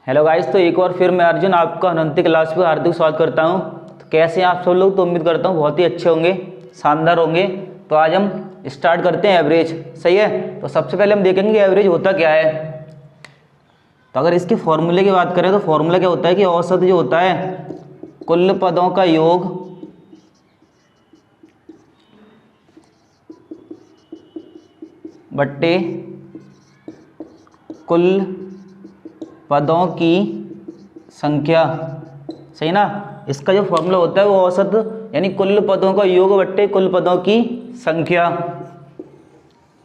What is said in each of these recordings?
Hello guys, तो एक और फिर मैं अर्जुन आपका अनंती क्लास पे हार्दिक स्वागत करता हूं। तो कैसे हैं आप सब लोग? तो उम्मीद करता हूं बहुत ही अच्छे होंगे, शानदार होंगे। तो आज हम स्टार्ट करते हैं एवरेज। सही है, तो सबसे पहले हम देखेंगे कि एवरेज होता क्या है। तो अगर इसके फॉर्मूले की बात करें तो फॉर्मूला क्या होता है कि औसत जो होता है कुल पदों का योग बट्टे कुल पदों की संख्या। सही ना। इसका जो फॉर्मूला होता है वो औसत यानी कुल पदों का योग बट्टे कुल पदों की संख्या।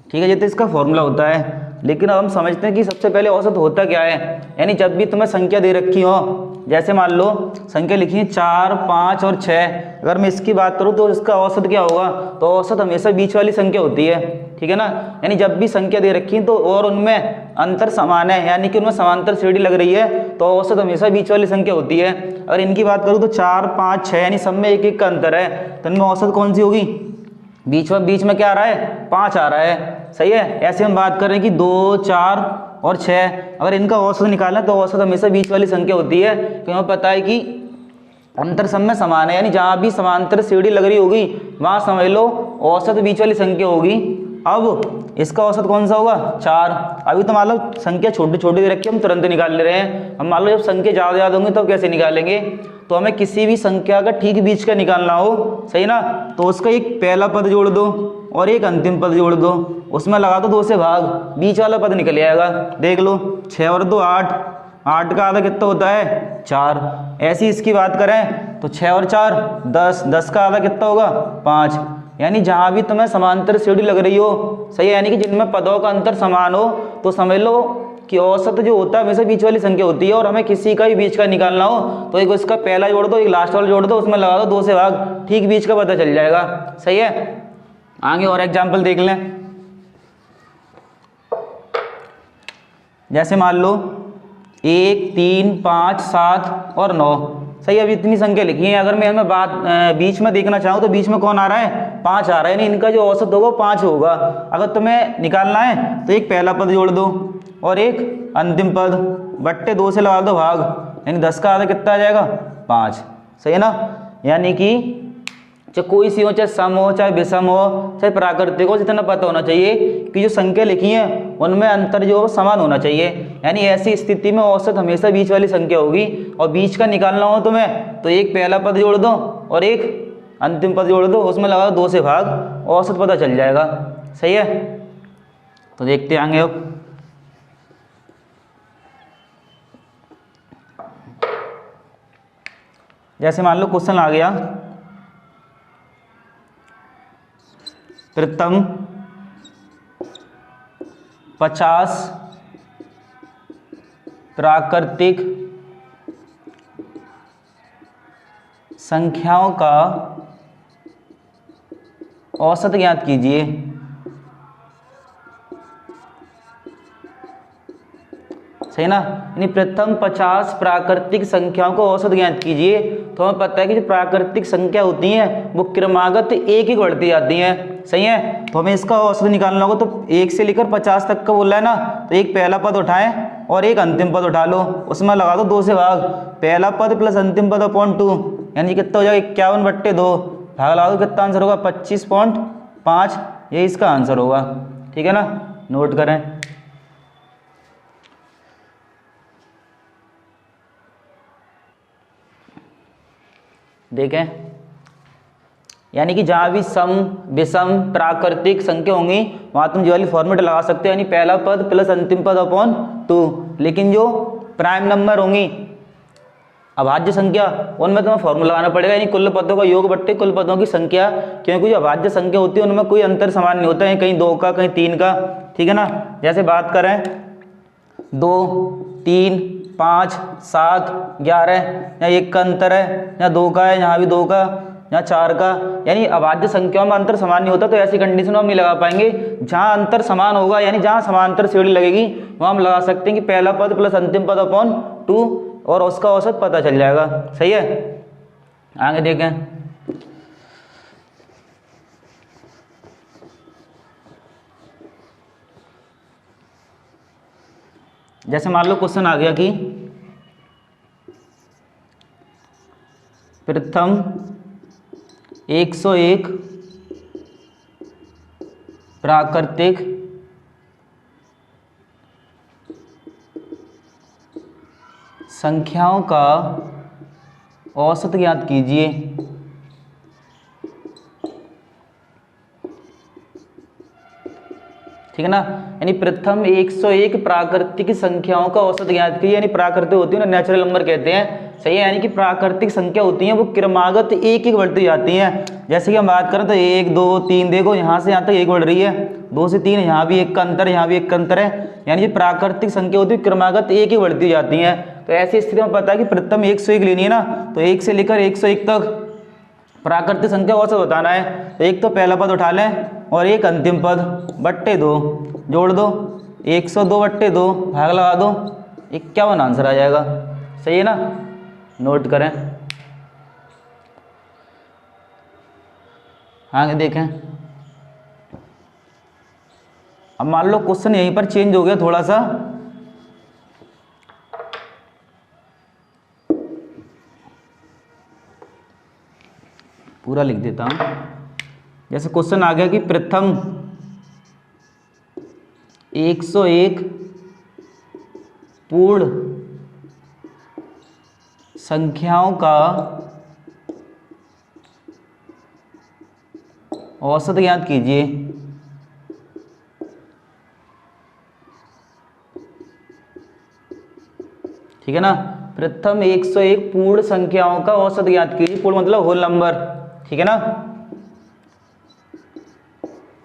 ठीक है, ये तो इसका फॉर्मूला होता है। लेकिन अब हम समझते हैं कि सबसे पहले औसत होता क्या है। यानी जब भी तुम्हें संख्या दे रखी हो, जैसे मान लो संख्या लिखी है 4, 5 और 6, अगर मैं इसकी बात करूं तो इसका औसत क्या होगा? तो औसत हमेशा बीच वाली संख्या होती है। ठीक है ना। यानी जब भी संख्या दे रखी है तो और उनमें अंतर समान है, यानी कि उनमें समांतर श्रेणी लग रही है, तो औसत हमेशा बीच वाली संख्या होती है। अगर इनकी बात करूँ तो 4, 5, 6 यानी सब में एक एक का अंतर है, तो इनमें औसत कौन सी होगी? बीच में क्या आ रहा है? 5 आ रहा है। सही है। ऐसे हम बात कर रहे हैं कि 2, 4 और 6, अगर इनका औसत निकालना है तो औसत हमेशा बीच वाली संख्या होती है, क्योंकि हमें पता है कि अंतर सब में समान है। यानी जहां भी समांतर सीढ़ी लग रही होगी वहां समझ लो औसत बीच वाली संख्या होगी। अब इसका औसत कौन सा होगा? 4। अभी तो मान लो संख्या छोटी छोटी दे रखी है, हम तुरंत निकाल ले रहे हैं। हम मान लो जब संख्या ज़्यादा होंगी तब कैसे निकालेंगे? तो हमें किसी भी संख्या का ठीक बीच का निकालना हो, सही ना, तो उसका एक पहला पद जोड़ दो और एक अंतिम पद जोड़ दो, उसमें लगा दो 2 से भाग, बीच वाला पद निकल आएगा। देख लो 6 और 2 8, 8 का आधा कितना होता है? 4। ऐसी इसकी बात करें तो 6 और 4 10, 10 का आधा कितना होगा? 5। यानी जहां भी तुम्हें समांतर सीढ़ी लग रही हो, सही है, यानी कि जिनमें पदों का अंतर समान हो, तो समझ लो कि औसत जो होता है हमेशा बीच वाली संख्या होती है। और हमें किसी का भी बीच का निकालना हो तो एक उसका पहला जोड़ दो, एक लास्ट वाला जोड़ दो, उसमें लगा दो 2 से भाग, ठीक बीच का पता चल जाएगा। सही है। आगे और एग्जाम्पल देख लें। जैसे मान लो 1, 3, 5, 7 और 9। सही, अभी इतनी संख्या लिखी है। अगर मैं इनमें बात बीच में देखना चाहूँ तो बीच में कौन आ रहा है? 5 आ रहा है। यानी इनका जो औसत होगा 5 होगा। अगर तुम्हें निकालना है तो एक पहला पद जोड़ दो और एक अंतिम पद, बट्टे 2 से लगा दो भाग, यानी 10 का आधा कितना आ जाएगा? 5। सही है ना। यानी कि चाहे कोई सी हो, चाहे सम हो, चाहे विषम हो, चाहे प्राकृतिक हो, जितना पता होना चाहिए कि जो संख्या लिखी है उनमें अंतर जो समान होना चाहिए। यानी ऐसी स्थिति में औसत हमेशा बीच वाली संख्या होगी। और बीच का निकालना हो तुम्हें तो एक पहला पद जोड़ दो और एक अंतिम पद जोड़ दो, उसमें लगा दो 2 से भाग, औसत पता चल जाएगा। सही है। तो देखते आएंगे अब। जैसे मान लो क्वेश्चन आ गया, प्रथम 50 प्राकृतिक संख्याओं का औसत ज्ञात कीजिए। सही ना। यानी प्रथम 50 प्राकृतिक संख्याओं को औसत ज्ञात कीजिए। तो हमें पता है कि जो प्राकृतिक संख्या होती हैं वो क्रमागत एक ही बढ़ती जाती हैं। सही है। तो हमें इसका औसत निकालना होगा, तो 1 से लेकर 50 तक का बोला है ना, तो एक पहला पद उठाएं और एक अंतिम पद उठा लो, उसमें लगा दो 2 से भाग, पहला पद प्लस अंतिम पद अपॉन 2, यानी कितना हो जाएगा? 51/2, भाग लगा दो, कितना आंसर होगा? 25.5। ये इसका आंसर होगा। ठीक है ना, नोट करें। देखें, यानी कि जहां भी सम, विषम, प्राकृतिक संख्या होंगी वहां तुम जो वाली फॉर्मूला लगा सकते हो, यानी पहला पद प्लस अंतिम पद अपॉन 2। लेकिन जो प्राइम नंबर होंगी, अभाज्य संख्या, उनमें तुम्हें फॉर्मूला लगाना पड़ेगा, यानी कुल पदों का योग बट्टे कुल पदों की संख्या। क्योंकि जो अभाज्य संख्या होती है उनमें कोई अंतर समान नहीं होता है, कहीं 2 का कहीं 3 का। ठीक है ना। जैसे बात करें 2, 3, 5, 7, 11, यहाँ 1 का अंतर है, यहाँ 2 का है, यहाँ भी 2 का, यहाँ 4 का, यानी अभाज्य संख्याओं में अंतर समान नहीं होता। तो ऐसी कंडीशन में हम नहीं लगा पाएंगे। जहाँ अंतर समान होगा, यानी जहाँ समांतर श्रेणी लगेगी वहाँ हम लगा सकते हैं कि पहला पद प्लस अंतिम पद अपॉन 2 और उसका औसत पता चल जाएगा। सही है। आगे देखें। जैसे मान लो क्वेश्चन आ गया कि प्रथम 101 प्राकृतिक संख्याओं का औसत ज्ञात कीजिए। ठीक है ना, यानी प्रथम 101 प्राकृतिक संख्याओं का औसत ज्ञात कीजिए। यानी प्राकृतिक होती है ना, नेचुरल नंबर कहते हैं, सही है। यानी कि प्राकृतिक संख्या होती हैं वो क्रमागत एक एक बढ़ती जाती हैं। जैसे कि हम बात करें तो 1 2 3, देखो यहाँ से यहाँ तक एक बढ़ रही है, 2 से 3, यहाँ भी एक का अंतर, यहाँ भी एक का अंतर है। यानी ये प्राकृतिक संख्या होती है क्रमागत एक ही बढ़ती जाती हैं। तो ऐसी स्थिति में पता है कि प्रथम 101 लेनी है ना, तो 1 से लेकर 101 तक प्राकृतिक संख्या औसत बताना है। तो एक तो पहला पद उठा लें और एक अंतिम पद बट्टे 2 जोड़ दो, 102 बट्टे 2 भाग लगा दो, 51 आंसर आ जाएगा। सही है ना, नोट करें। आगे देखें। अब मान लो क्वेश्चन यहीं पर चेंज हो गया थोड़ा सा, पूरा लिख देता हूं। जैसे क्वेश्चन आ गया कि प्रथम 101 पूर्ण संख्याओं का औसत ज्ञात कीजिए। ठीक है ना, प्रथम 101 पूर्ण संख्याओं का औसत ज्ञात कीजिए। पूर्ण मतलब होल नंबर, ठीक है ना,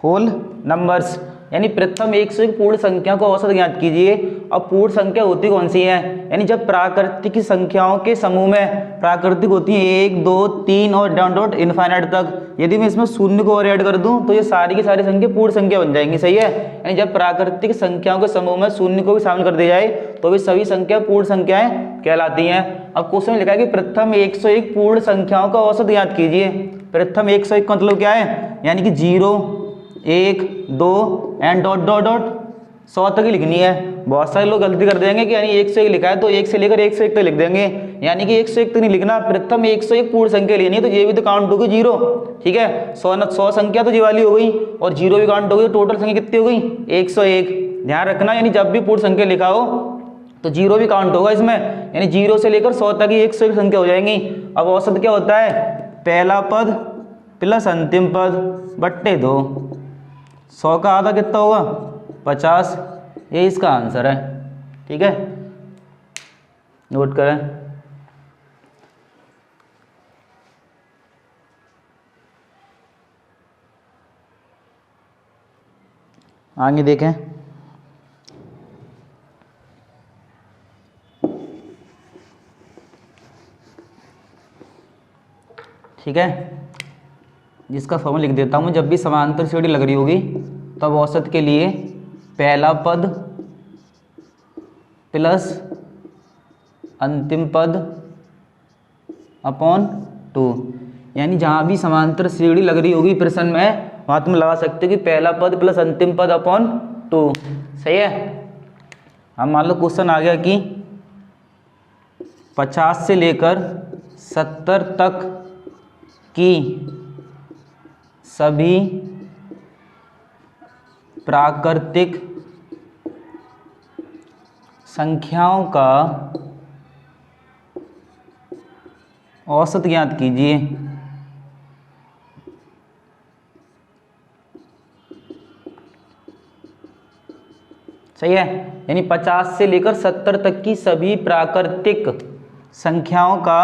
होल नंबर्स। यानी प्रथम 101 पूर्ण संख्या को औसत ज्ञात कीजिए। अब पूर्ण संख्या होती कौन सी है, यानी जब प्राकृतिक संख्याओं के समूह में, प्राकृतिक होती है 1 2 3 और डाउन डॉट इनफाइनाइट तक, यदि मैं इसमें शून्य को और ऐड कर दूं तो ये सारी की सारी संख्या पूर्ण संख्या बन जाएंगी। सही है, यानी जब प्राकृतिक संख्याओं के समूह में शून्य को भी शामिल कर दिया जाए तो भी सभी संख्या पूर्ण संख्याएं कहलाती हैं। अब क्वेश्चन में लिखा है कि प्रथम 101 पूर्ण संख्याओं का औसत ज्ञात कीजिए। प्रथम 101 का मतलब क्या है, यानी कि 0 1 2 एंड डॉट डॉट डॉट 100 तक ही लिखनी है। बहुत सारे लोग गलती कर देंगे कि यानी 101 लिखा है तो 1 से लेकर 101 तक लिख देंगे, यानी कि 101 तक नहीं लिखना। प्रथम 101 पूर्ण संख्या लेनी है तो ये भी तो काउंट होगी 0। ठीक है, 100 संख्या तो ये वाली हो गई और 0 भी काउंट हो गई, टोटल संख्या कितनी हो गई 101। ध्यान रखना, यानी जब भी पूर्ण संख्या लिखा हो तो 0 भी काउंट होगा इसमें, यानी 0 से लेकर 100 तक ही 101 संख्या हो जाएंगी। अब औसत क्या होता है, पहला पद प्लस अंतिम पद बट्टे 2, 100 का आधा कितना होगा 50, ये इसका आंसर है। ठीक है, नोट करें। आगे देखें। ठीक है, जिसका फॉर्मूला लिख देता हूँ। जब भी समांतर श्रेणी लग रही होगी तब औसत के लिए पहला पद प्लस अंतिम पद अपॉन 2, यानी जहाँ भी समांतर श्रेणी लग रही होगी प्रश्न में वहाँ तुम लगा सकते हो कि पहला पद प्लस अंतिम पद अपॉन 2। सही है। हम मान लो क्वेश्चन आ गया कि 50 से लेकर 70 तक की सभी प्राकृतिक संख्याओं का औसत ज्ञात कीजिए। सही है, यानी 50 से लेकर 70 तक की सभी प्राकृतिक संख्याओं का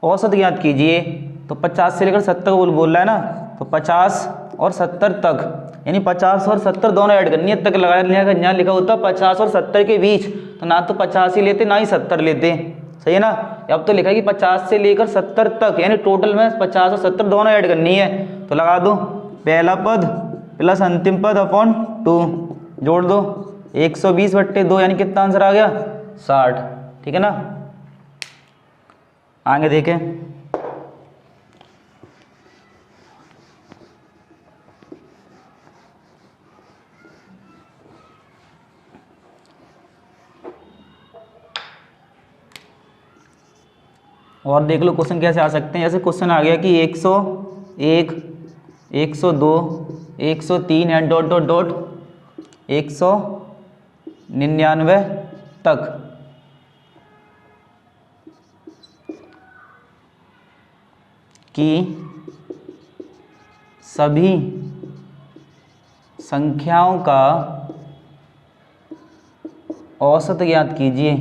औसत ज्ञात कीजिए। तो 50 से लेकर 70 बोल रहा है ना, तो 50 और 70 तक, यानी 50 और 70 दोनों ऐड करनी है। तक लगाया यहाँ लिखा होता 50 और 70 के बीच, तो ना तो 50 ही लेते ना ही 70 लेते। सही है ना, अब तो लिखा है कि 50 से लेकर 70 तक, यानी टोटल में 50 और 70 दोनों ऐड करनी है। तो लगा दो पहला पद प्लस अंतिम पद अपॉन 2, जोड़ दो 120 बट्टे 2, यानी कितना आंसर आ गया 60। ठीक है ना, आगे देखें। और देख लो क्वेश्चन कैसे आ सकते हैं। जैसे क्वेश्चन आ गया कि 101, 102, 103 एंड डॉट डॉट डॉट 199 तक की सभी संख्याओं का औसत ज्ञात कीजिए।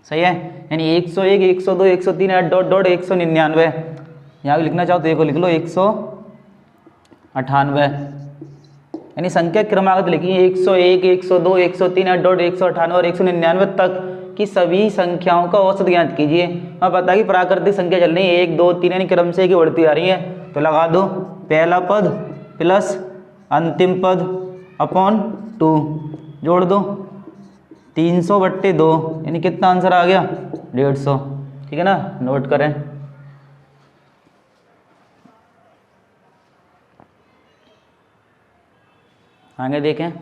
सही है, यानी 101, 102, 103 एट डॉट डॉट 199। यहाँ भी लिखना चाहो तो देखो लिख लो 198, यानी संख्या क्रमागत लिखी 101, 102, 103 एट डॉट 198 और 199 तक की सभी संख्याओं का औसत ज्ञात कीजिए। हमें पता है कि प्राकृतिक संख्या चल रही है 1, 2, 3 यानी क्रम से ही बढ़ती आ रही है, तो लगा दो पहला पद प्लस अंतिम पद अपॉन 2, जोड़ दो 300/2 यानी कितना आंसर आ गया 150। ठीक है ना, नोट करें। आगे देखें,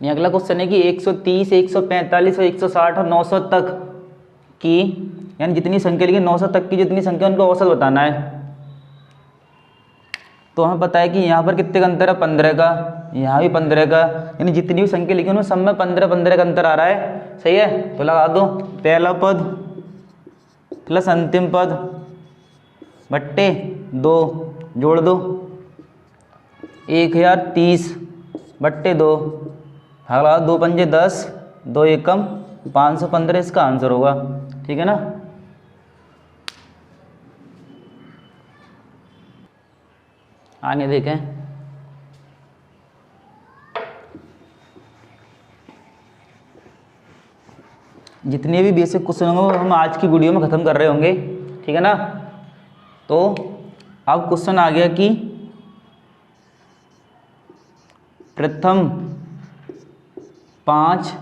ये अगला क्वेश्चन है कि 130, 145 और 160 और 900 तक की, यानी जितनी संख्या लिखी 900 तक की जितनी संख्या उनको औसत बताना है। तो हमें पता है कि यहाँ पर कितने का अंतर है 15 का, यहाँ भी 15 का, यानी जितनी भी संख्या लिखी उनमें सब में 15-15 का अंतर आ रहा है। सही है, तो लगा दो पहला पद प्लस अंतिम पद बट्टे 2, जोड़ दो 1030/2, भाग लगा 2 पंजे 10, 2 एकम 515 इसका आंसर होगा। ठीक है ना। आगे देखें, जितने भी बेसिक क्वेश्चन होंगे हम आज की वीडियो में ख़त्म कर रहे होंगे। ठीक है ना। तो अब क्वेश्चन आ गया कि प्रथम 5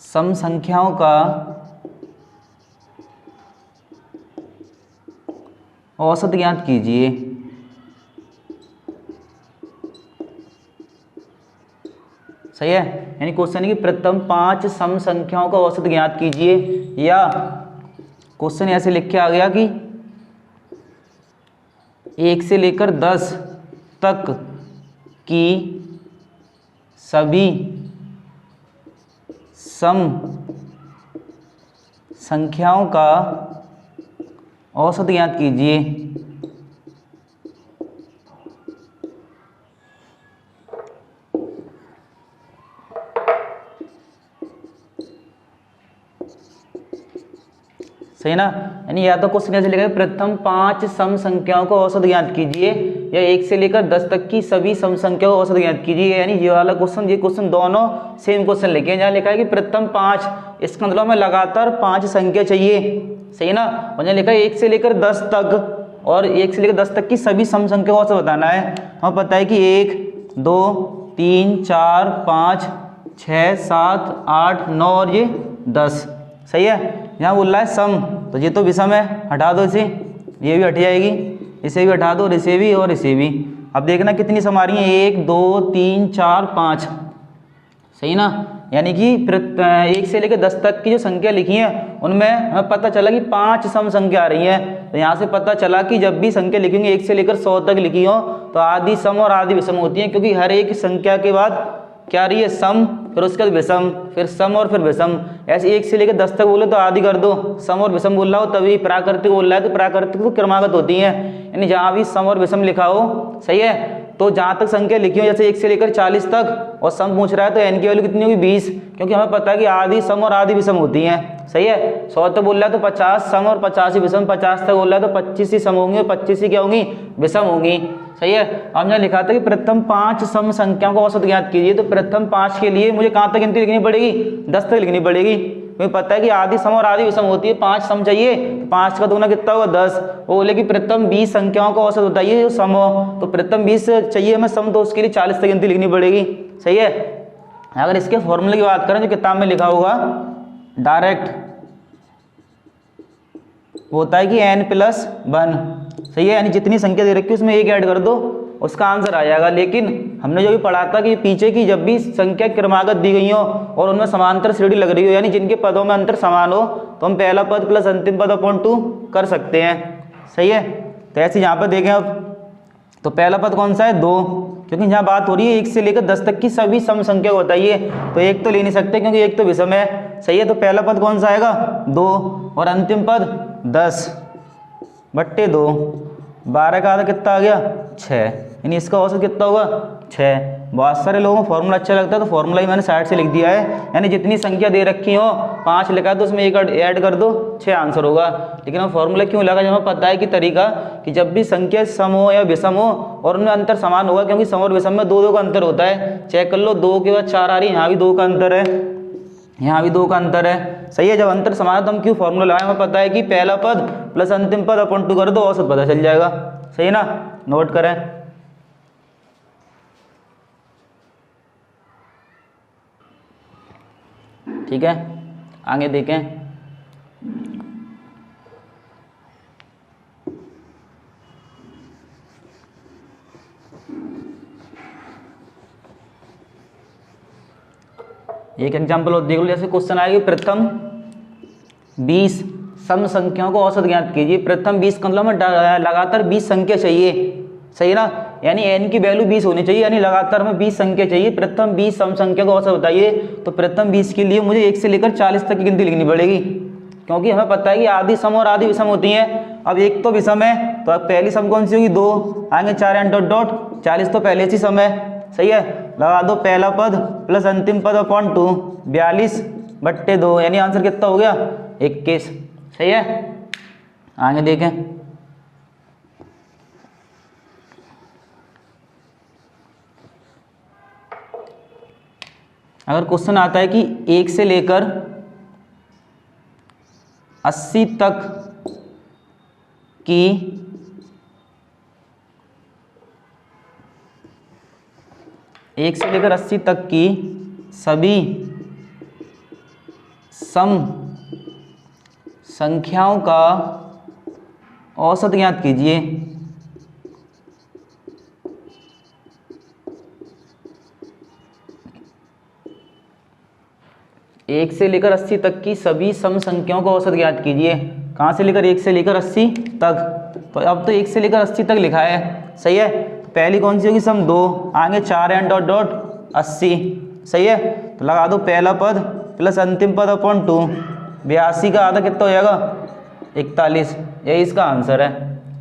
सम संख्याओं का औसत ज्ञात कीजिए। सही है, यानी क्वेश्चन है कि प्रथम 5 सम संख्याओं का औसत ज्ञात कीजिए, या क्वेश्चन ऐसे लिख के आ गया कि 1 से लेकर 10 तक की सभी सम संख्याओं का औसत ज्ञात कीजिए। सही ना, यानी या तो क्वेश्चन ऐसे लिखा है प्रथम 5 सम संख्याओं को औसत ज्ञात कीजिए, या 1 से लेकर 10 तक की सभी सम संख्याओं को औसत ज्ञात कीजिए। यानी ये वाला क्वेश्चन, ये क्वेश्चन दोनों सेम क्वेश्चन लिखे हैं। जहाँ लिखा है कि प्रथम 5, इसका मतलब हमें लगातार 5 संख्या चाहिए। सही ना, और जहाँ लिखा है 1 से लेकर 10 तक, और 1 से लेकर 10 तक की सभी सम संख्या को औसत बताना है। हमें पता है कि 1, 2, 3, 4, 5, 6, 7, 8, 9 और ये 10। सही है, यहाँ बोल रहा है सम, तो ये तो विषम है, हटा दो इसे, ये भी हट जाएगी, इसे भी हटा दो और इसे भी और इसे भी। अब देखना कितनी सम आ रही है 1, 2, 3, 4, 5। सही ना, यानी कि 1 से लेकर 10 तक की जो संख्या लिखी है उनमें हमें पता चला कि 5 सम संख्या आ रही है। तो यहाँ से पता चला कि जब भी संख्या लिखेंगे 1 से लेकर 100 तक लिखी हो तो आधी सम और आधी विषम होती है, क्योंकि हर एक संख्या के बाद क्या आ रही है सम, फिर उसके बाद विषम, फिर सम और फिर विषम। ऐसे 1 से लेकर 10 तक बोले तो आधी कर दो, सम और विषम बोल रहा हो तभी प्राकृतिक बोल रहा है तो प्राकृतिक तो क्रमागत होती है, यानी जहाँ भी सम और विषम लिखा हो। सही है, तो जहाँ तक संख्या लिखी हो जैसे 1 से लेकर 40 तक और सम पूछ रहा है तो n की वैल्यू कितनी होगी 20, क्योंकि हमें पता है कि आधी सम और आधी विषम होती हैं। सही है, 100 तक बोल रहा है तो 50 सम और 50 ही विषम, 50 तक बोल रहा है तो 25 ही सम होंगी और 25 ही क्या होंगी विषम होंगी। सही है, अब यहाँ लिखा था कि प्रथम 5 सम संख्याओं को औसत ज्ञात कीजिए, तो प्रथम 5 के लिए मुझे कहाँ तक गिनती लिखनी पड़ेगी 10 तक लिखनी पड़ेगी। मुझे पता है कि आधी सम और आधी विषम होती है, 5 सम चाहिए, 5 का दूना कितना होगा 10। वो बोले कि प्रथम 20 संख्याओं का औसत बताइए जो सम हो, तो प्रथम 20 चाहिए हमें सम, तो उसके लिए 40 तक गिनती लिखनी पड़ेगी। सही है, अगर इसके फॉर्मूले की बात करें जो किताब में लिखा होगा डायरेक्ट, वो होता है कि n+1। सही है, यानी जितनी संख्या दे रखी है उसमें 1 ऐड कर दो उसका आंसर आ जाएगा। लेकिन हमने जो भी पढ़ा था कि पीछे की जब भी संख्या क्रमागत दी गई हो और उनमें समांतर श्रेणी लग रही हो, यानी जिनके पदों में अंतर समान हो, तो हम पहला पद प्लस अंतिम पद अपॉन 2 कर सकते हैं। सही है। तो ऐसे यहाँ पर देखें अब, तो पहला पद कौन सा है 2, क्योंकि यहाँ बात हो रही है 1 से लेकर 10 तक की सभी सम संख्या को बताइए, तो 1 तो ले नहीं सकते क्योंकि 1 तो विषम है। सही है। तो पहला पद कौन सा आएगा 2 और अंतिम पद 10/2, 12 का आधा कितना आ गया 6, यानी इसका औसत कितना होगा 6। बहुत सारे लोगों को फॉर्मूला अच्छा लगता है तो फॉर्मूला ही मैंने साइड से लिख दिया है, यानी जितनी संख्या दे रखी हो 5 लिखा है तो उसमें 1 ऐड कर दो 6 आंसर होगा। लेकिन हम फॉर्मूला क्यों लगा, जब हमें पता है कि तरीका कि जब भी संख्या सम हो या विषम हो और उनमें अंतर समान होगा, क्योंकि सम और विषम में 2 का अंतर होता है। चेक कर लो, 2 के बाद 4 आ रही है, यहाँ भी 2 का अंतर है, यहाँ भी 2 का अंतर है। सही है। जब अंतर समान है तो हम क्यों फॉर्मूला लगाए, हमें पता है कि पहला पद प्लस अंतिम पद अपॉन 2 कर दो, औसत पता चल जाएगा। सही है ना, नोट करें। ठीक है, आगे देखें। एक एग्जाम्पल और देख लो, जैसे क्वेश्चन आएगा प्रथम 20 सम संख्याओं को औसत ज्ञात कीजिए। प्रथम 20 का मतलब हमें लगातार 20 संख्या चाहिए। सही है ना, यानी n की वैल्यू 20 होनी चाहिए, यानी लगातार हमें 20 संख्या चाहिए। प्रथम 20 सम संख्या को औसत बताइए। तो प्रथम 20 के लिए मुझे 1 से लेकर 40 तक की गिनती लिखनी पड़ेगी, क्योंकि हमें पता है कि आधी सम और आधी विषम होती हैं। अब 1 तो विषम है, तो अब पहली सम कौन सी होगी 2, आगे 4 एंड डॉट डॉट 40 तो पहले से सम है। सही है। लगा दो पहला पद प्लस अंतिम पद अपॉन 2, 42/2, यानी आंसर कितना हो गया 21। सही है। आगे देखें। अगर क्वेश्चन आता है कि 1 से लेकर 80 तक की सभी सम संख्याओं का औसत ज्ञात कीजिए। एक से लेकर 80 तक की सभी सम संख्याओं का औसत ज्ञात कीजिए। कहाँ से लेकर 1 से लेकर 80 तक, तो अब तो 1 से लेकर 80 तक लिखा है। सही है। तो पहली कौन सी होगी सम 2, आगे 4 एंड डॉट डॉट 80। सही है। तो लगा दो पहला पद प्लस अंतिम पद अपॉन 2, 82 का आधा कितना हो जाएगा 41, यही इसका आंसर है।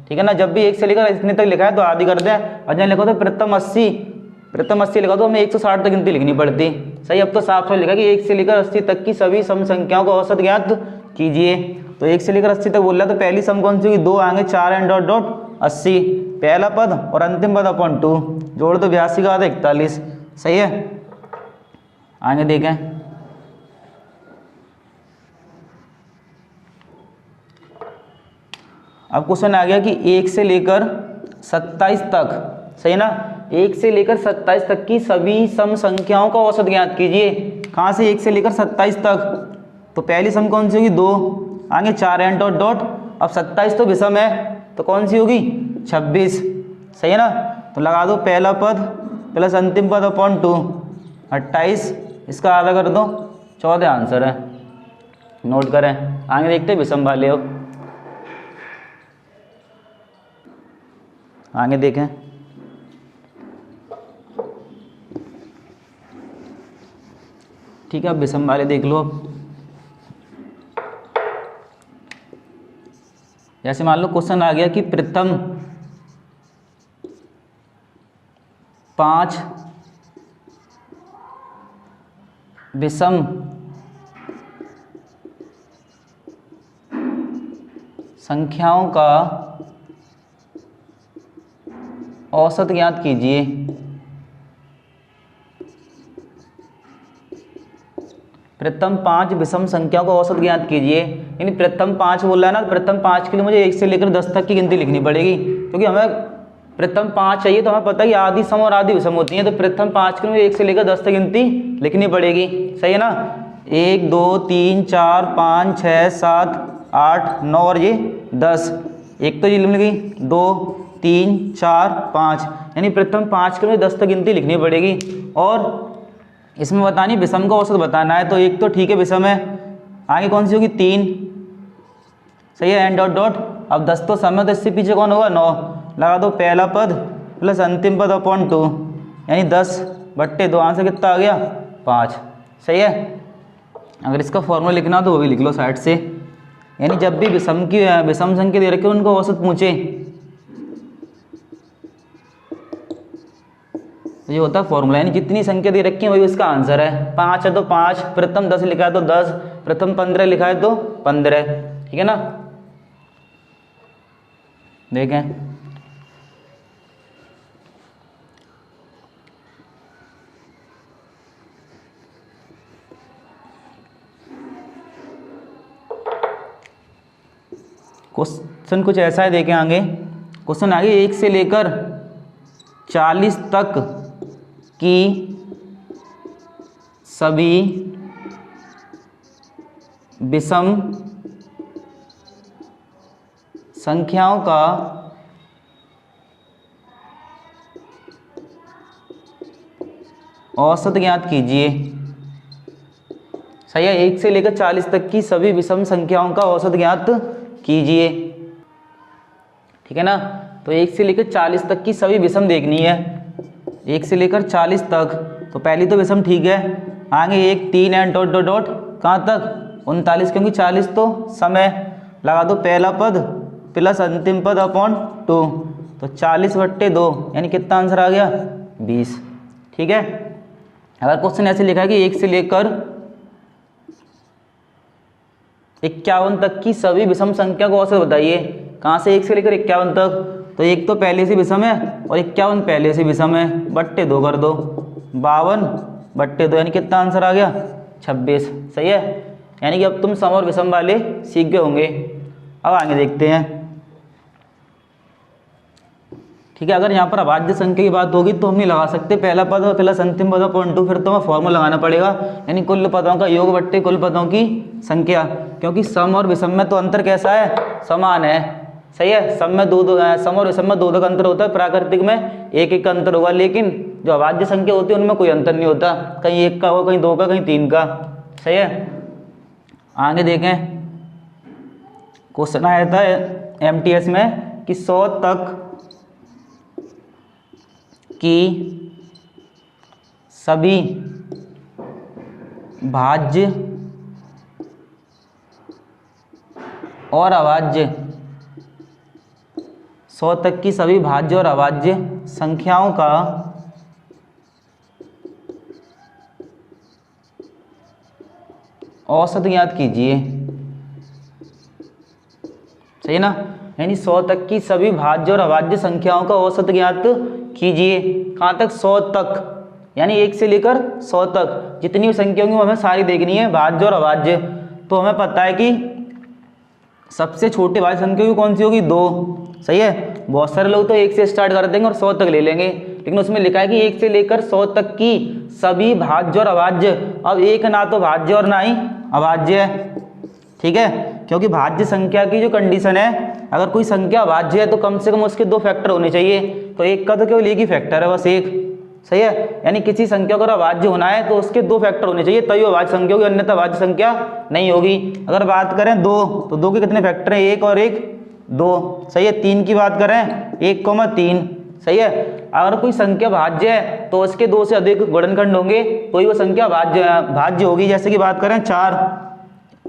ठीक है ना, जब भी 1 से लेकर इतने तक लिखा है तो आधी कर दें, और जहाँ लिखो तो प्रथम 80 लिखा तो हमें 160 तक गिनती लिखनी पड़ती। सही। अब तो साफ साफ लिखा कि 1 से लेकर 80 तक की सभी सम संख्याओं को औसत ज्ञात कीजिए। तो 1 से लेकर 80 तक बोल रहा है, तो पहली सम कौन सी होगी 2, आगे 4 एंड डॉट डॉट 80, पहला पद और अंतिम पद अपॉन 2, जोड़ दो 82 का आधा 41। सही है। आगे देखें। अब क्वेश्चन आ गया कि 1 से लेकर 27 तक, सही ना, 1 से लेकर 27 तक की सभी सम संख्याओं का औसत ज्ञात कीजिए। कहाँ से 1 से लेकर 27 तक, तो पहली सम कौन सी होगी 2, आगे 4 एंड डॉट डॉट, अब 27 तो विषम है तो कौन सी होगी 26। सही है ना। तो लगा दो पहला पद प्लस अंतिम पद अपॉन 2, 28, इसका आधा कर दो 14 आंसर है। नोट करें। आगे देखते हैं विषम वाले। अब आगे देखें। ठीक है, अब विषम वाले देख लो। अब जैसे मान लो क्वेश्चन आ गया कि प्रथम 5 विषम संख्याओं का औसत ज्ञात कीजिए। प्रथम 5 विषम संख्याओं का औसत ज्ञात कीजिए, यानी प्रथम 5 बोल रहा है ना, प्रथम 5 के लिए मुझे 1 से लेकर 10 तक की गिनती लिखनी पड़ेगी, क्योंकि हमें प्रथम 5 चाहिए तो हमें पता है कि आधी सम और आधी विषम होती हैं। तो प्रथम 5 के लिए मुझे 1 से लेकर 10 तक गिनती लिखनी पड़ेगी। सही है ना। 1 2 3 4 5 6 7 8 9 और ये 10, एक तो ये मिल गई 2, 3 4 5, यानी प्रथम 5 के लिए 10 तक गिनती लिखनी पड़ेगी। और इसमें बतानी विषम का औसत बताना है, तो एक तो ठीक है विषम है, आगे कौन सी होगी 3, सही है, एंड डॉट डॉट। अब 10 तो सम है, तो इससे पीछे कौन होगा 9, लगा दो पहला पद प्लस अंतिम पद अपॉन 2, यानी 10/2, आंसर कितना आ गया 5, सही है। अगर इसका फॉर्मूला लिखना तो वो भी लिख लो साइड से, यानी जब भी विषम संख्या दे रखे उनको औसत पूछे तो ये होता है फॉर्मूला, यानी जितनी संख्या दे रखी है वही उसका आंसर है। 5 है तो 5, प्रथम 10 लिखा है तो 10, प्रथम 15 लिखा है तो 15, ठीक है ना। देखें क्वेश्चन कुछ ऐसा है, देखें आगे क्वेश्चन आगे 1 से लेकर 40 तक की सभी विषम संख्याओं का औसत ज्ञात कीजिए। सही है, 1 से लेकर 40 तक की सभी विषम संख्याओं का औसत ज्ञात कीजिए, ठीक है ना। तो 1 से लेकर 40 तक की सभी विषम देखनी है, 1 से लेकर 40 तक, तो पहली तो विषम ठीक है, आगे 1 3 एंड डॉट डॉट डॉट कहाँ तक 39, क्योंकि 40 तो सम है, लगा दो पहला पद प्लस अंतिम पद अपॉन 2, तो 40/2, यानी कितना आंसर आ गया 20, ठीक है। अगर क्वेश्चन ऐसे लिखा है कि 1 से लेकर 51 तक की सभी विषम संख्या को औसत बताइए, कहाँ से 1 से लेकर 51 तक, तो एक तो पहले से विषम है और 51 पहले से विषम है, बट्टे 2 कर दो, 52/2, यानी कितना आंसर आ गया 26, सही है। यानी कि अब तुम सम और विषम वाले सीख गए होंगे। अब आगे देखते हैं, ठीक है। अगर यहाँ पर अभाज्य संख्या की बात होगी तो हम नहीं लगा सकते पहला पद और प्लस अंतिम पद अपॉन 2, फिर तो हमें फॉर्मूला लगाना पड़ेगा, यानी कुल पदों का योग बट्टे कुल पदों की संख्या, क्योंकि सम और विषम में तो अंतर कैसा है, समान है, सही है। सम में सम और विषम में 2 का अंतर होता है, प्राकृतिक में 1 का अंतर होगा, लेकिन जो अभाज्य संख्या होती है उनमें कोई अंतर नहीं होता, कहीं 1 का होगा, कहीं 2 का, कहीं 3 का, सही है। आगे देखें, क्वेश्चन आया था MTS में कि 100 तक की सभी भाज्य और अभाज्य, 100 तक की सभी भाज्य और अभाज्य संख्याओं का औसत ज्ञात कीजिए, सही ना। यानी 100 तक की सभी भाज्य और अभाज्य संख्याओं का औसत ज्ञात कीजिए, कहाँ तक 100 तक, यानी 1 से लेकर 100 तक जितनी संख्या होंगी हमें सारी देखनी है, भाज्य और अभाज्य। तो हमें पता है कि सबसे छोटी भाज्य संख्या भी कौन सी होगी 2, सही है। बहुत सारे लोग तो 1 से स्टार्ट कर देंगे और 100 तक ले लेंगे, लेकिन उसमें लिखा है कि 1 से लेकर 100 तक की सभी भाज्य और अभाज्य। अब एक ना तो भाज्य और ना ही अभाज्य है, ठीक है, क्योंकि भाज्य संख्या की जो कंडीशन है, अगर कोई संख्या अभाज्य है तो कम से कम उसके 2 फैक्टर होने चाहिए, तो 1 का तो केवल 1 ही फैक्टर है, बस 1, सही है। यानी किसी संख्या को अगर अभाज्य होना है तो उसके 2 फैक्टर होने चाहिए, तभी अभाज्य संख्या होगी, अन्यथा अभाज्य संख्या नहीं होगी। अगर बात करें 2, तो 2 के कितने फैक्टर हैं, 1 और 1 2, सही है। 3 की बात करें 1,3, सही है। अगर कोई संख्या भाज्य है तो उसके 2 से अधिक गुणनखंड होंगे तो ही वो संख्या भाज्य होगी। जैसे कि बात करें 4,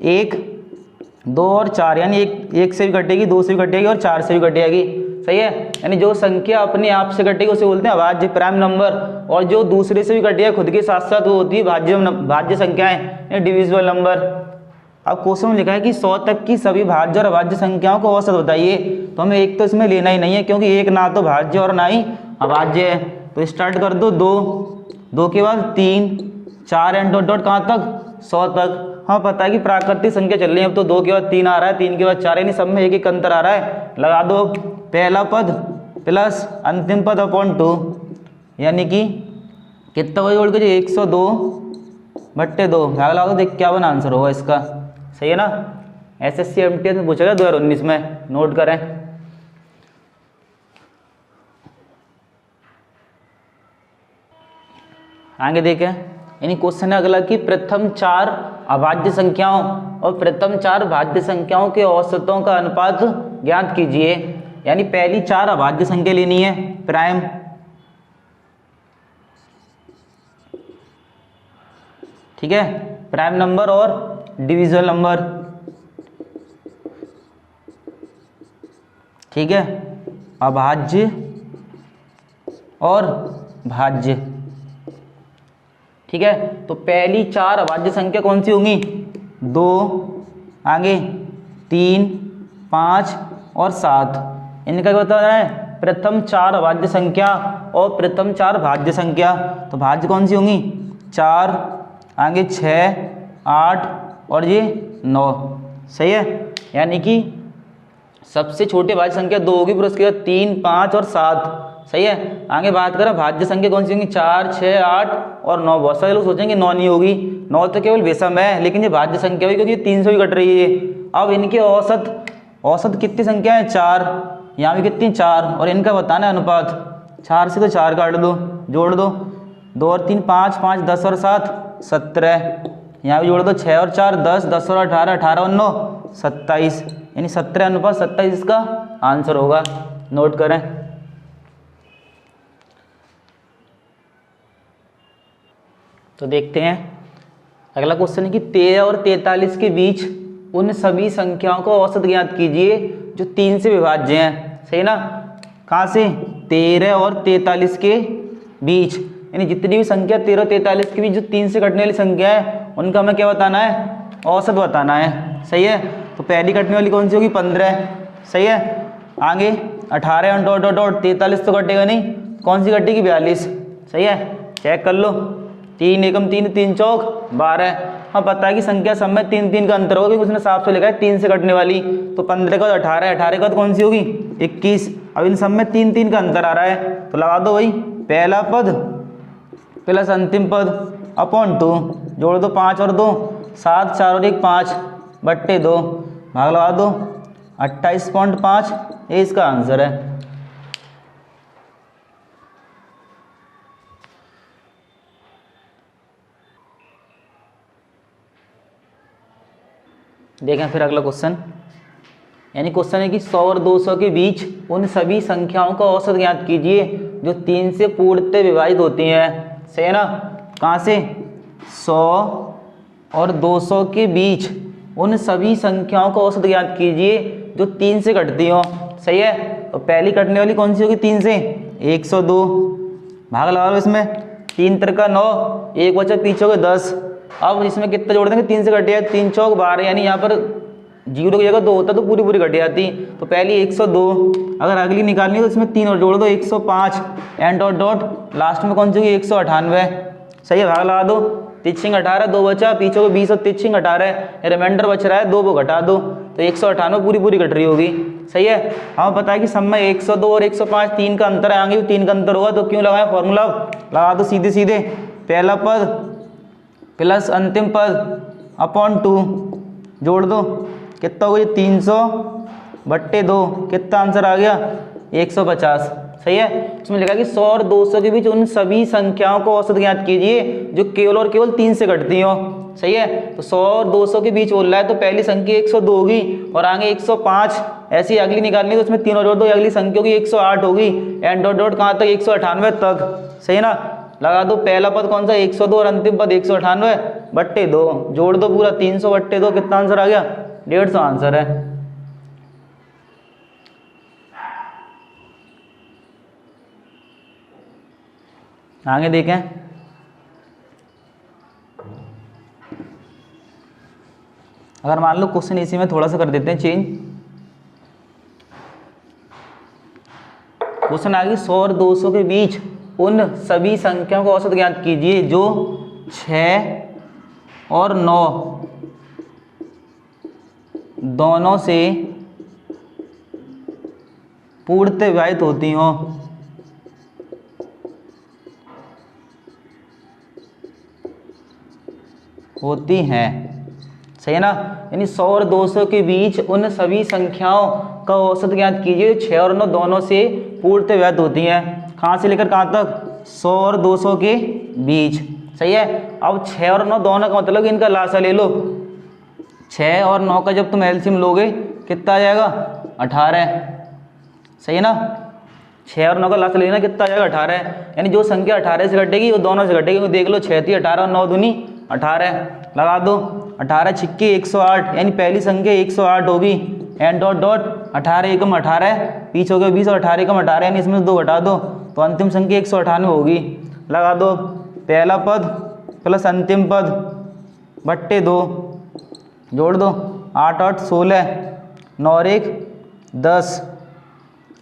1 2 और 4, यानी 1 से भी कटेगी, 2 से भी कटेगी और 4 से भी कटेगी, सही है। यानी जो संख्या अपने आप से कटेगी उसे बोलते हैं अभाज्य प्राइम नंबर, और जो दूसरे से भी कटेगा खुद के साथ साथ वो होती है भाज्य संख्याएं, डिविजिबल नंबर। अब क्वेश्चन में लिखा है कि 100 तक की सभी भाज्य और अभाज्य संख्याओं को औसत बताइए, तो हमें 1 तो इसमें लेना ही नहीं है, क्योंकि 1 ना तो भाज्य और ना ही अभाज्य है। तो स्टार्ट कर दो 2 के बाद 3 4 एंड डॉट डॉट कहाँ तक 100 तक। हाँ पता है कि प्राकृतिक संख्या चल रही है, अब तो 2 के बाद 3 आ रहा है, 3 के बाद 4, यानी सब में 1 अंतर आ रहा है। लगा दो पहला पद प्लस अंतिम पद अपॉन 2, यानी कि कितना वही जोड़ के 102/2, भाग लगा दो 51 आंसर होगा इसका, सही है ना। SSC MTS में पूछेगा 2019 में, नोट करें। आगे देखें, यानी क्वेश्चन है अगला कि प्रथम 4 अभाज्य संख्याओं और प्रथम 4 भाज्य संख्याओं के औसतों का अनुपात ज्ञात कीजिए। यानी पहली 4 अभाज्य संख्या लेनी है, प्राइम, ठीक है, प्राइम नंबर और डिविजन नंबर, ठीक है, अभाज्य और भाज्य, ठीक है। तो पहली 4 अभाज्य संख्या कौन सी होंगी? 2, आगे 3, 5 और 7। इनका क्या बताना है? प्रथम 4 अभाज्य संख्या और प्रथम 4 भाज्य संख्या। तो भाज्य कौन सी होंगी? 4, आगे 6, 8 और ये 9, सही है। यानी कि सबसे छोटी भाज्य संख्या 2 होगी, फिर उसके बाद 3, 5 और 7, सही है। आगे बात करें भाज्य संख्या कौन सी होंगी? 4, 6, 8 और 9। बहुत सारे लोग सोचेंगे 9 नहीं होगी, 9 तो केवल विषम है, लेकिन ये भाज्य संख्या हुई क्योंकि 3 से भी कट रही है। अब इनके औसत कितनी संख्या है? 4, यहाँ भी कितनी? 4, और इनका बताना है अनुपात। 4 से तो 4 काट दो, जोड़ दो, 2 और 3 5, 5 10 और 7 17, यहाँ भी जोड़ दो, 6 और 4 10, 10 और 18, 18 और 9 27, यानी 17 अनुपात 27 इसका आंसर होगा। नोट करें। तो देखते हैं अगला क्वेश्चन है कि 13 और 43 के बीच उन सभी संख्याओं को औसत ज्ञात कीजिए जो 3 से विभाज्य हैं, सही ना। कहाँ से? 13 और 43 के बीच, यानी जितनी भी संख्या 13 और 43 के बीच जो 3 से कटने वाली संख्या है उनका हमें क्या बताना है? औसत बताना है, सही है। तो पहली कटने वाली कौन सी होगी? 15, सही है। आगे 18 डॉट डॉट डॉट 43 तो कटेगा नहीं, कौन सी कटेगी? 42, सही है। चेक कर लो, 3 एकम 3, 3 चौक 12। हाँ पता है कि संख्या सब में 3 3 का अंतर होगा क्योंकि उसने साफ से लिखा है 3 से कटने वाली। तो 15 का 18, 18 का कौन सी होगी? 21। अब इन सब में 3 3 का अंतर आ रहा है, तो लगा दो भाई, पहला पद प्लस अंतिम पद अपॉन 2, जोड़ दो 5 और 2 7, 4 और 1 5 बट्टे 2, भाग लगा दो 28.5, ये इसका आंसर है। देखें फिर अगला क्वेश्चन, यानी क्वेश्चन है कि 100 और 200 के बीच उन सभी संख्याओं का औसत ज्ञात कीजिए जो 3 से पूर्णतः विभाजित होती हैं, सही है ना। कहाँ से? 100 और 200 के बीच उन सभी संख्याओं का औसत ज्ञात कीजिए जो 3 से कटती हो, सही है। तो पहली कटने वाली कौन सी होगी? 3 से 102, भाग लगा लो इसमें, 3 3 का 9, 1 बचा पीछे हो गए 10। अब इसमें कितना जोड़ देंगे? 3 से कट गया, 3 चौक 12, यानी यहाँ पर 0 की जगह 2 होता तो पूरी पूरी कट जाती। तो पहली 102, अगर अगली निकालनी है तो इसमें 3 और जोड़ दो, 105 एंड डॉट डॉट लास्ट में कौन सी होगी? 198, सही है। भाग लगा दो, 3 18, 2 बचा पीछे को 20 और 3 18, रिमाइंडर बच रहा है 2 को घटा दो, तो 198 पूरी पूरी कट रही होगी, सही है। हमें पता है कि सब में 102 और 105 3 का अंतर है, आगे भी 3 का अंतर होगा, तो क्यों लगाया फॉर्मूला? लगा दो सीधे सीधे, पहला पद प्लस अंतिम पद अपॉन 2, जोड़ दो, कितना हो गया? 300 बट्टे 2, कितना आंसर आ गया? 150, सही है। इसमें लिखा कि 100 और 200 के बीच उन सभी संख्याओं को औसत ज्ञात कीजिए जो केवल और केवल 3 से कटती हो, सही है। तो 100 और 200 के बीच बोल रहा है, तो पहली संख्या 102 होगी और आगे 105, ऐसी अगली निकालनी है तो उसमें 3 और जोड़ दो, अगली संख्या होगी 108 होगी, एंड डॉट डॉट कहाँ तक? 198 तक, सही ना। लगा दो, पहला पद कौन सा? 102 और अंतिम पद 198 बट्टे 2, जोड़ दो पूरा 300 बट्टे 2, कितना आंसर आ गया? 150 आंसर है। आगे देखें, अगर मान लो क्वेश्चन इसी में थोड़ा सा कर देते हैं चेंज। क्वेश्चन आ गया 100 और 200 के बीच उन सभी संख्याओं को औसत ज्ञात कीजिए जो 6 और 9 दोनों से पूर्णतः विभाजित होती हों। होती हैं, सही है ना। यानी 100 और 200 के बीच उन सभी संख्याओं का औसत ज्ञात कीजिए 6 और 9 दोनों से पूर्णतः विभाजित होती हैं। कहाँ से लेकर कहाँ तक? 100 और 200 के बीच। सही है। अब 6 और 9 दोनों का मतलब कि इनका लासा ले लो। 6 और 9 का जब तुम एलसीएम लोगे कितना आ जाएगा? 18। सही है ना। 6 और 9 का लासा लेना कितना आ जाएगा? 18। यानी जो संख्या 18 से घटेगी वो दोनों से घटेगी। देख लो 6 थी 18 और 9 दूनी 18। लगा दो 18 छिक्के 108, यानी पहली संख्या 108 होगी। एन डॉट डॉट 18 एकम 18, पीछे हो गया 20 और 18 एकम 18, यानी इसमें से 2 घटा दो तो अंतिम संख्या 198 होगी। लगा दो पहला पद प्लस अंतिम पद बट्टे 2, जोड़ दो 8 8 16, 9 और 1 10,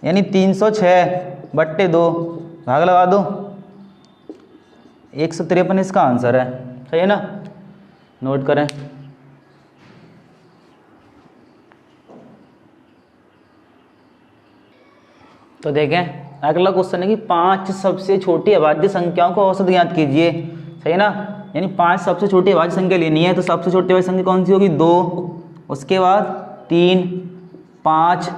यानी 306 बट्टे 2, भाग लगा दो 153 इसका आंसर है। सही है ना। नोट करें। तो देखें अगला क्वेश्चन है कि 5 सबसे छोटी अभाज्य संख्याओं को औसत ज्ञात कीजिए। सही है ना। यानी 5 सबसे छोटी अभाज्य संख्या लेनी है तो सबसे छोटी अभाज्य संख्या कौन सी होगी? 2, उसके बाद 3, 5,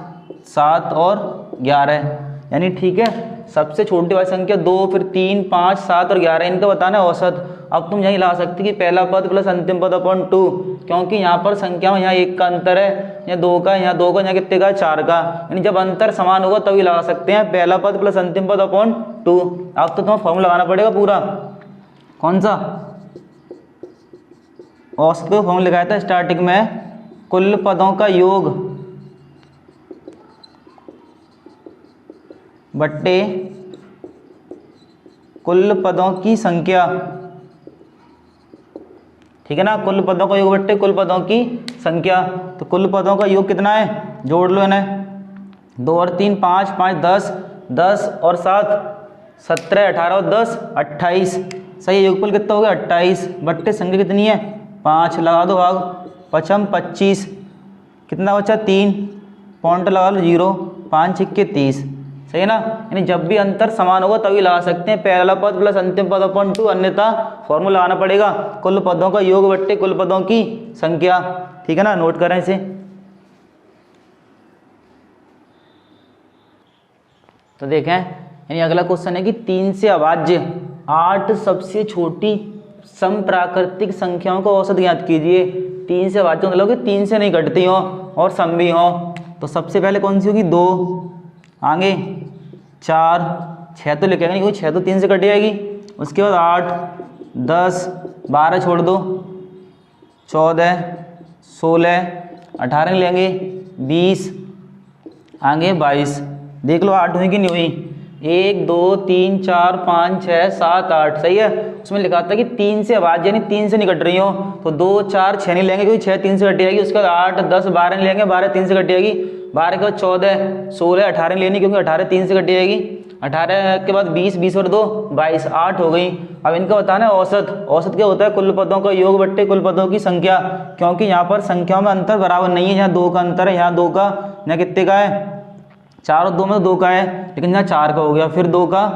7 और 11, यानी ठीक है। सबसे छोटी वाली संख्या 2, फिर 3, 5, 7 और 11, इनका बताना है औसत। अब तुम यही ला सकती कि पहला पद प्लस अंतिम पद अपॉन 2, क्योंकि यहाँ पर संख्या में यहाँ 1 का अंतर है, यहाँ 2 का, यहाँ 2 का, यहाँ कितने का? 4 का। यानी जब अंतर समान होगा तभी लगा सकते हैं पहला पद प्लस अंतिम पद अपॉन 2। अब तो तुम्हें फॉर्मूला लगाना पड़ेगा पूरा। कौन सा? औसत को फॉर्मूला लगाया था स्टार्टिंग में, कुल पदों का योग बट्टे कुल पदों की संख्या। ठीक है ना। कुल पदों का योग बट्टे कुल पदों की संख्या। तो कुल पदों का योग कितना है? जोड़ लो इन्हें। 2 और 3 5, 5 10, 10 और 7 17, 18 और 10 28। सही। योगफल कितना हो गया? 28 बट्टे संख्या कितनी है? 5। लगा दो भाग 5 25, कितना बचा? 3, पॉइंट लगा लो 0, 5 छिक्के 30। सही है ना। यानी जब भी अंतर समान होगा तभी लगा सकते हैं पहला पद प्लस अंतिम पद अपॉन 2, अन्यथा फॉर्मूला लगाना पड़ेगा कुल पदों का योग बट्टे कुल पदों की संख्या। ठीक है ना। नोट करें इसे। तो देखें यानी अगला क्वेश्चन है कि 3 से अभाज्य 8 सबसे छोटी समप्राकृतिक संख्याओं को औसत ज्ञात कीजिए। 3 से अभाज्य मतलब कि 3 से नहीं घटती हो और सम भी हो। तो सबसे पहले कौन सी होगी? 2, आगे 4, 6 तो लिखेंगे नहीं क्योंकि 6 तो 3 से कट जाएगी। उसके बाद 8, 10, 12 छोड़ दो, 14, 16, 18 लेंगे, 20, आगे 22। देख लो 8 हुई कि नहीं हुई? 1 2 3 4 5 6 7 8। सही है। उसमें लिखा था कि 3 से अभाज्य यानी 3 से नहीं कट रही हो, तो 2 4 6 नहीं लेंगे क्योंकि 6 3 से कट जाएगी। उसके बाद 8 10 12 नहीं लेंगे, 12 3 से कट जाएगी। 12 के बाद 14 16 18 लेनी क्योंकि 18 3 से कट जाएगी। 18 के बाद 20, 20 और 2 22, 8 हो गई। अब इनका बताना है औसत। औसत क्या होता है? कुल पदों का योग बट्टे कुल पदों की संख्या, क्योंकि यहाँ पर संख्याओं में अंतर बराबर नहीं है। यहाँ 2 का अंतर है, यहाँ 2 का, यहाँ कितने का है? 4 और 2 में 2 का है, लेकिन यहाँ 4 का हो गया, फिर 2 का,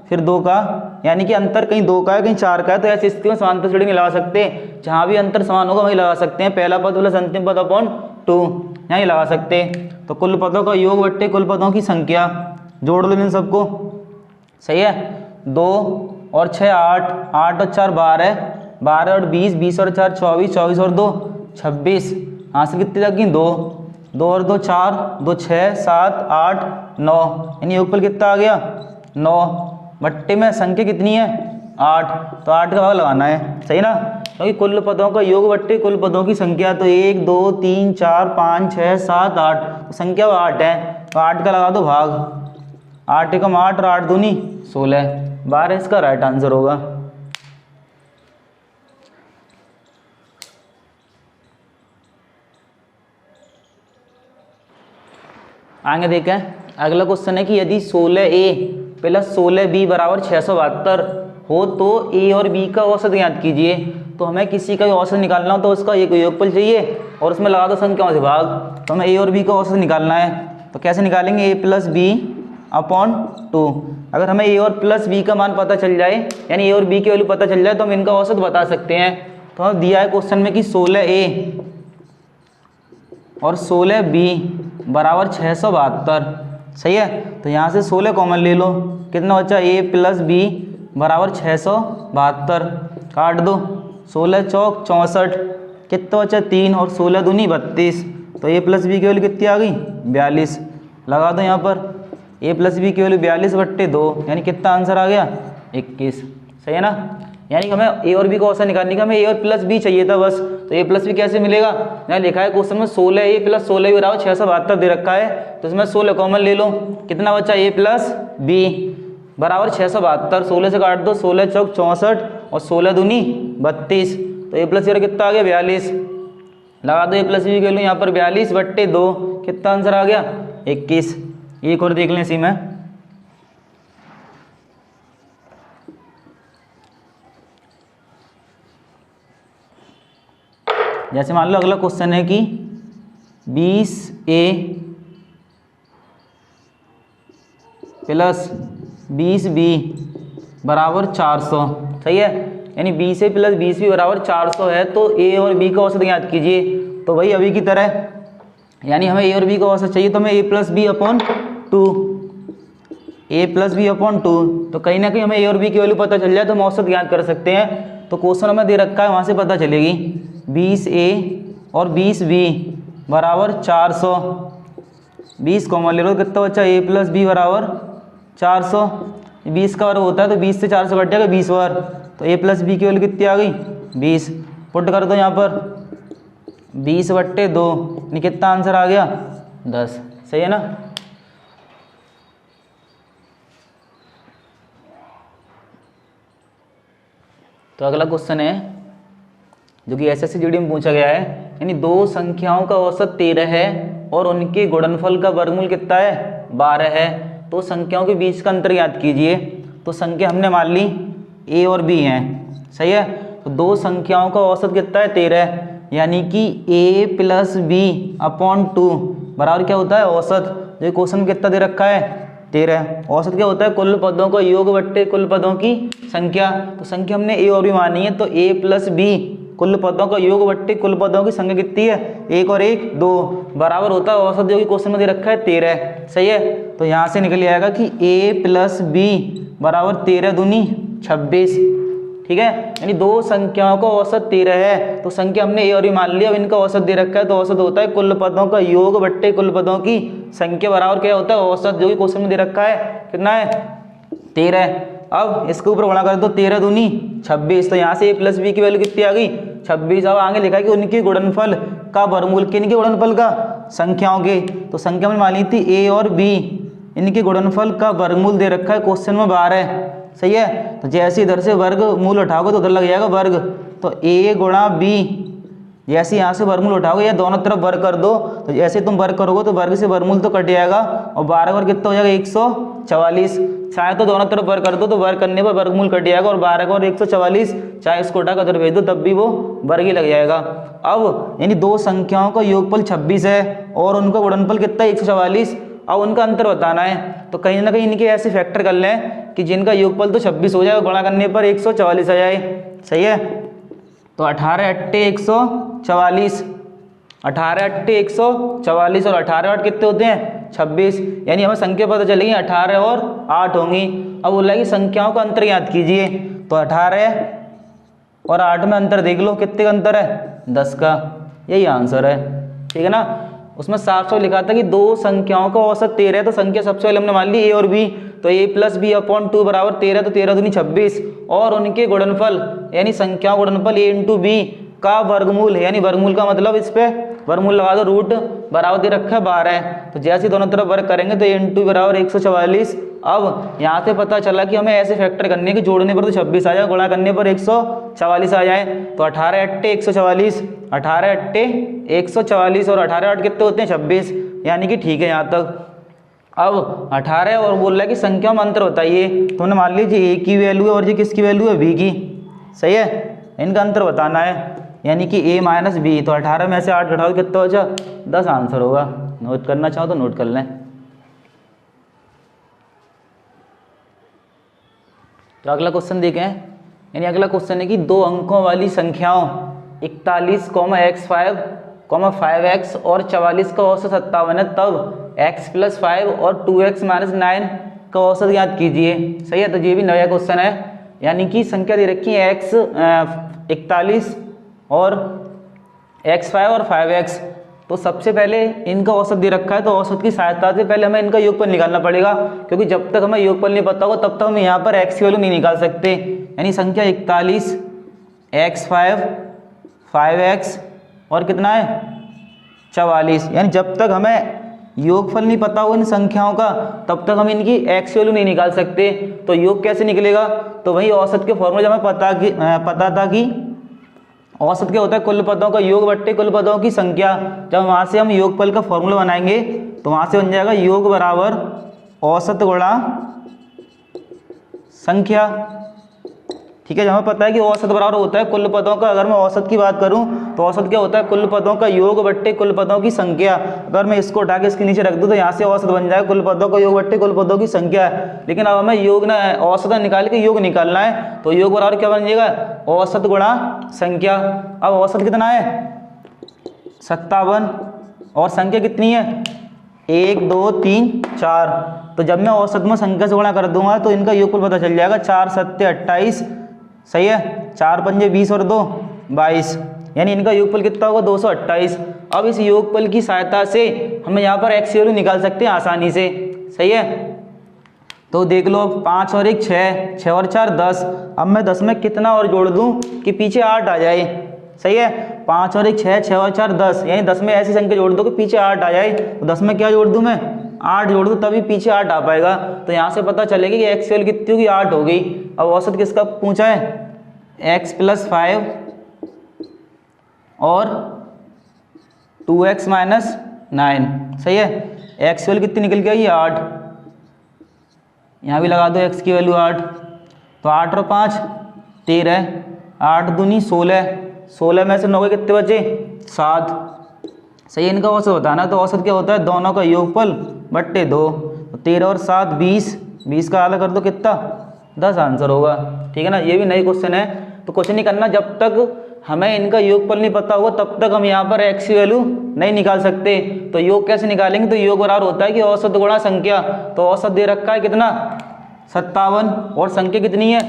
फिर 2 का, यानी कि अंतर कहीं 2 का है कहीं 4 का है। तो ऐसी स्थिति में समांतर श्रेणी नहीं लगा सकते। जहाँ भी अंतर समान होगा वहीं लगा सकते हैं पहला पद प्लस अंतिम पद अपॉन 2, यहाँ लगा सकते। तो कुल पदों का योग बट्टे कुल पदों की संख्या, जोड़ लो इन सबको। सही है। 2 और 6 8, 8 और 4 12, 12 और 20, 20 और 4 24, 24 और 2 26। हासिल कितनी लगी? 2, 2 और 2 4, 2 6 7 8 9, यानी योगफल कितना आ गया? 9 बट्टे में संख्या कितनी है? 8, तो 8 का भाग लगाना है। सही ना। क्योंकि कुल पदों का योग बट्टे कुल पदों की संख्या, तो 1 2 3 4 5 6 7 8, तो संख्या 8 है, तो 8 का लगा दो भाग। 8 एकम 8 और 8 दूनी 16, 12 इसका राइट आंसर होगा। आगे देखें अगला क्वेश्चन है कि यदि 16A प्लस 16B बराबर 672 हो तो A और B का औसत ज्ञात कीजिए। तो हमें किसी का भी औसत निकालना हो तो उसका एक योगफल चाहिए और उसमें लगा दो संख्याओं से भाग। तो हमें A और B का औसत निकालना है, तो कैसे निकालेंगे? A plus B upon 2। अगर हमें A और प्लस B का मान पता चल जाए, यानी A और B की वैल्यू पता चल जाए, तो हम इनका औसत बता सकते हैं। तो हमें दिया है क्वेश्चन में कि 16A और 16B बराबर 672। सही है। तो यहाँ से 16 कॉमन ले लो, कितना बचा? A प्लस B बराबर 672, काट दो, 16 चौक 64, कितना बचा 3 और 16 दूनी 32, तो a प्लस बी की वैल्यू कितनी आ गई 42, लगा दो यहाँ पर a प्लस बी की वैल्यू 42/2, यानी कितना आंसर आ गया 21, सही है ना। यानी कि हमें a और b को औसत निकालने का, हमें a और प्लस b चाहिए था बस, तो a प्लस बी कैसे मिलेगा, यहाँ लिखा है क्वेश्चन में 16a प्लस 16 बराबर 672 दे रखा है, तो इसमें 16 कॉमन ले लो, कितना बचा a प्लस b बराबर 672, 16 से काट दो, 16 चौक 64 और 16 दूनी 32, तो a प्लस बी कितना आ गया 42, लगा दो a प्लस बी के लिए यहाँ पर 42/2, कितना आंसर आ गया 21। एक और देख लें इसी में, जैसे मान लो अगला क्वेश्चन है कि 20a प्लस 20b बराबर 400, सही है, यानी 20a प्लस 20b बराबर 400 है, तो a और b का औसत ज्ञात कीजिए। तो वही अभी की तरह, यानी हमें a और b का औसत चाहिए, तो हमें a plus B upon 2, a plus B upon 2, तो कहीं ना कहीं हमें a और b की वैल्यू पता चल जाए तो हम औसत ज्ञात कर सकते हैं। तो क्वेश्चन हमें दे रखा है, वहाँ से पता चलेगी 20a और 20b बराबर 400, 20 कॉमन ले लो, कितना बच्चा a प्लस बी बराबर 400, 20 का वर्ग होता है तो 20 से 400 कट जाएगा 20 बार, तो a प्लस बी की वैल्यू कितनी आ गई 20, पुट कर दो यहाँ पर 20/2, यानी कितना आंसर आ गया 10, सही है ना। तो अगला क्वेश्चन है जो कि एसएससी जीडी में पूछा गया है, यानी दो संख्याओं का औसत 13 है और उनके गुणनफल का वर्गमूल कितना है 12 है, तो संख्याओं के बीच का अंतर ज्ञात कीजिए। तो संख्या हमने मान ली a और b हैं, सही है, तो दो संख्याओं का औसत कितना है 13, यानी कि a प्लस बी अपॉन 2 बराबर क्या होता है औसत, जो क्वेश्चन में कितना दे रखा है 13, औसत क्या होता है कुल पदों का योग बट्टे कुल पदों की संख्या, तो संख्या हमने a और b मानी है, तो a प्लस बी कुल पदों का योग बट्टे कुल पदों की संख्या कितनी है 1 और 1 2 बराबर होता है औसत, जो कि क्वेश्चन में दे रखा है 13, सही है। तो यहाँ से निकल आएगा कि a प्लस बी बराबर 13 दूनी 26, ठीक है, यानी दो संख्याओं का औसत 13 है, तो संख्या हमने a और b मान लिया, अब इनका औसत दे रखा है, तो औसत होता है कुल पदों का योग बट्टे कुल पदों की संख्या बराबर क्या होता है औसत, जो कि क्वेश्चन में दे रखा है कितना है 13। अब इसके ऊपर गुणा कर दो 13 दूनी 26, तो यहाँ से a प्लस बी की वैल्यू कितनी आ गई 26। अब आगे लिखा है कि उनके गुणनफल का वर्गमूल, किनके गुणनफल का संख्याओं के, तो संख्या में मान ली थी a और b, इनके गुणनफल का वर्गमूल दे रखा है क्वेश्चन में 12, सही है। तो जैसे इधर से वर्गमूल उठाओगे तो उधर लग जाएगा वर्ग, तो a गुणा b, जैसे यहाँ से वर्गमूल उठाओगे या दोनों तरफ वर्ग कर दो, तो जैसे तुम वर्ग करोगे तो वर्ग से वर्गमूल तो कट जाएगा, और 12 और कितना हो जाएगा 144, चाहे तो दोनों तरफ वर्ग कर दो तो वर्ग करने पर वर्गमूल कट जाएगा, और 12 और 144 चाहे इसको उठा कर उधर भेज दो तब भी वो वर्ग ही लग जाएगा। अब यानी दो संख्याओं का योगफल 26 है और उनका गुणनफल कितना है 144, अब उनका अंतर बताना है, तो कहीं ना कहीं इनके ऐसे फैक्टर कर लें कि जिनका योगफल तो 26 हो जाए, गुणा करने पर 144 आ जाए, सही है। तो 18 अट्टे 144, 18 अट्टे 144 और 18 8 कितने होते हैं 26, यानी हमें संख्या पता चलेगी 18 और 8 होंगी। अब बोला कि संख्याओं का अंतर याद कीजिए, तो 18 और 8 में अंतर देख लो, कितने का अंतर है 10 का, यही आंसर है, ठीक है ना। उसमें साफ साफ लिखा था कि दो संख्याओं का औसत 13 है, तो संख्या सबसे पहले हमने मान ली a और b, तो a प्लस बी अपॉन 2 बराबर 13, तो 13 दूनी 26, और उनके गुणनफल यानी संख्याओं गुणनफल a इंटू बी का वर्गमूल है, यानी वर्गमूल का मतलब इस पे वर्गमूल लगा दो, रूट बराबर दे रखा है 12, तो जैसे दोनों तरफ वर्ग करेंगे तो a इंटू बराबर 144। अब यहाँ से पता चला कि हमें ऐसे फैक्टर करने के जोड़ने पर तो 26 आ जाए, गुणा करने पर 144 आ जाए, तो 18 अट्टे 144, 18 अट्टे 144 और 18 8 कितने होते हैं 26, यानी कि ठीक है यहाँ तक। अब 18 और बोल रहा है कि संख्या में अंतर बताइए, तो हमने मान लीजिए a की वैल्यू है और ये किसकी वैल्यू है b की, सही है, इनका अंतर बताना है, यानी कि a माइनस बी, तो 18 में से 8 घटाओ कितना बचा 10 आंसर होगा, नोट करना चाहो तो नोट कर लें। तो अगला क्वेश्चन देखें, यानी अगला क्वेश्चन है कि दो अंकों वाली संख्याओं 41, x5, 5x और 44 का औसत 57 है, तब x प्लस 5 और 2x माइनस 9 का औसत ज्ञात कीजिए, सही है। तो ये भी नया क्वेश्चन है, यानी कि संख्या दे रखी है x 41 और x5 और 5x। तो सबसे पहले इनका औसत दे रखा है, तो औसत की सहायता से पहले हमें इनका योगफल निकालना पड़ेगा, क्योंकि जब तक हमें योगफल नहीं पता होगा तब तक हम यहाँ पर x की वैल्यू नहीं निकाल सकते। यानी संख्या 41 x5 5x और कितना है 44। यानी जब तक हमें योगफल नहीं पता हो इन संख्याओं का तब तक हम इनकी x वैल्यू नहीं निकाल सकते। तो योग कैसे निकलेगा, तो वही औसत के फॉर्मूले जब हमें पता था कि औसत क्या होता है, कुल पदों का योग बट्टे कुल पदों की संख्या। जब वहाँ से हम योगफल का फॉर्मूला बनाएंगे तो वहाँ से बन जाएगा योग बराबर औसत गुणा संख्या। ठीक है, जब हमें पता है कि औसत बराबर होता है कुल पदों का, अगर मैं औसत की बात करूं तो औसत क्या होता है, कुल पदों का योग बट्टे कुल पदों की संख्या। अगर मैं इसको उठा के इसके नीचे रख दूं तो यहाँ से औसत बन जाएगा कुल पदों का योग बट्टे कुल पदों की संख्या। लेकिन अब हमें योग ना औसत निकाल के योग निकालना है, तो योग बराबर क्या बन जाएगा, औसत गुणा संख्या। अब औसत कितना है 57 और संख्या कितनी है 1 2 3 4। तो जब मैं औसत में संख्या से गुणा कर दूंगा तो इनका योगफल पता चल जाएगा, 4 7 28, सही है, 4 पंजे 20 और 2 22। यानी इनका योगफल कितना होगा 228। अब इस योगफल की सहायता से हम यहाँ पर x की वैल्यू निकाल सकते हैं आसानी से, सही है। तो देख लो 5 और 1 6, 6 और 4 10। अब मैं 10 में कितना और जोड़ दूं कि पीछे 8 आ जाए, सही है। 5 और 1 6, 6 और 4 10, यानी 10 में ऐसी संख्या जोड़ दो कि पीछे 8 आ जाए। तो 10 में क्या जोड़ दूं मैं 8 जोड़ दूं, तभी पीछे 8 आ पाएगा। तो यहाँ से पता चलेगा कि x की वैल्यू कितनी होगी 8 होगी। अब औसत किसका पूछा है, x + 5 और 2x - 9, सही है। x की वैल्यू कितनी निकल के आई 8, यहाँ भी लगा दो x की वैल्यू 8। तो 8 और 5 13, 8 दूनी 16, 16 में से 9 के कितने बचे 7, सही है। इनका औसत बताना, तो औसत क्या होता है दोनों का योगफल बट्टे 2। तो 13 और 7 20, 20 का आधा कर दो कितना 10 आंसर होगा। ठीक है ना, ये भी नई क्वेश्चन है। तो कुछ नहीं करना, जब तक हमें इनका योगफल नहीं पता होगा तब तक हम यहाँ पर x की वैल्यू नहीं निकाल सकते। तो योग कैसे निकालेंगे, तो योग बराबर होता है कि औसत गुणा संख्या। तो औसत दे रखा है कितना 57 और संख्या कितनी है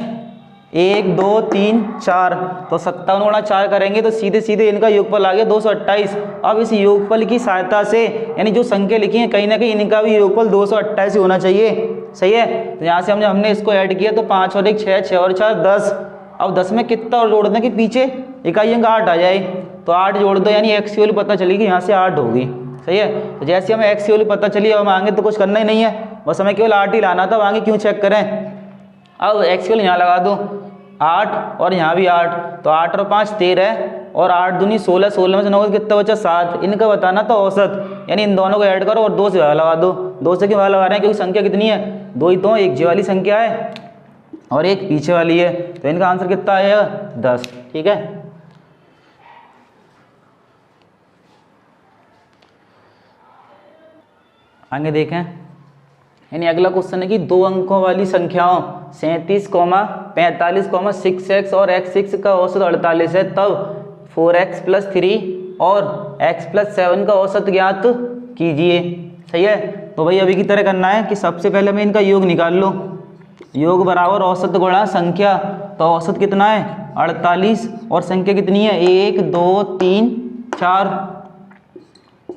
1 2 3 4। तो 57 गुणा 4 करेंगे तो सीधे सीधे इनका योगफल आ गया 228। अब इस योगफल की सहायता से यानी जो संख्या लिखी है कहीं ना कहीं इनका भी योगफल 228 होना चाहिए, सही है। तो यहाँ से हमने इसको ऐड किया तो 5 और 1 6, 6 और 4 10। अब 10 में कितना और जोड़ दें कि पीछे इकाई अंक 8 आ जाए। तो 8 जोड़ दो, यानी x की वैल्यू पता चलेगी यहाँ से 8 होगी, सही है। तो जैसे हमें x की वैल्यू पता चली अब हम आगे तो कुछ करना ही नहीं है, बस हमें केवल 8 ही लाना था, अब आगे क्यों चेक करें। अब x की वैल्यू यहाँ लगा दो 8 और यहाँ भी 8। तो 8 और 5 13 और 8 दूनी 16, 16 में से 9 कितना बचा 7। इनका बताना था औसत, यानी इन दोनों को ऐड करो और 2 से वहाँ लगा दो। 2 से क्यों वहाँ लगा रहे हैं, क्योंकि संख्या कितनी है 2 ही तो, एक जे वाली संख्या है और एक पीछे वाली है। तो इनका आंसर कितना आएगा 10। ठीक है, आगे देखें। यानी अगला क्वेश्चन है कि 2 अंकों वाली संख्याओं 37, 45, 6x और x6 का औसत 48 है, तब 4x + 3 और x + 7 का औसत ज्ञात कीजिए, सही है। तो भाई अभी की तरह करना है कि सबसे पहले मैं इनका योग निकाल लो, योग बराबर औसत गुणा संख्या। तो औसत कितना है 48 और संख्या कितनी है 1 2 3 4,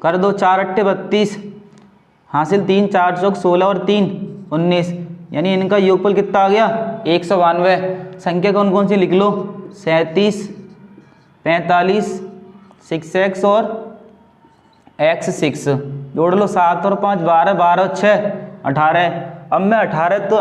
कर दो 4 8 32, हासिल 3 4 चौक 16 और 3 19। यानी इनका योगफल कितना आ गया 192। संख्या कौन कौन सी लिख लो 37 45 6x और x6, जोड़ लो 7 और 5 12, 12 और 6 18। अब मैं 18